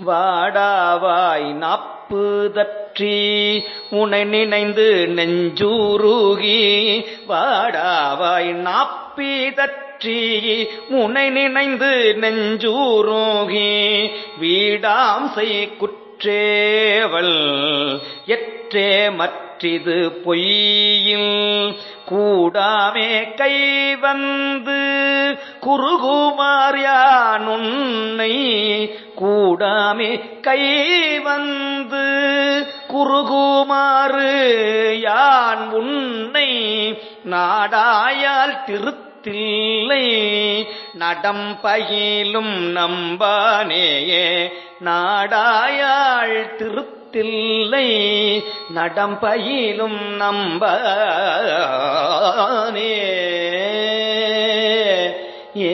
வாடாவாய் நாப்புதற்றி உனை நினைந்து நெஞ்சூருகி வாடாவாய் நாப்பிதற்றி உனை நினைந்து நெஞ்சூருகி வீடாம் செய் குற்றேவல் எற்றே மற்றிது பொய்யில் கூடாமே கை வந்து குறுகுமாறியான் உன்னை கூடாமே கை வந்து குறுகுமாறு யான் உன்னை நாடாயால் திருத்தில்லை நடம்பயிலும் நம்பானேயே நாடாயாள் திருத்தில்லை நடம்பயிலும் நம்பானே ஏ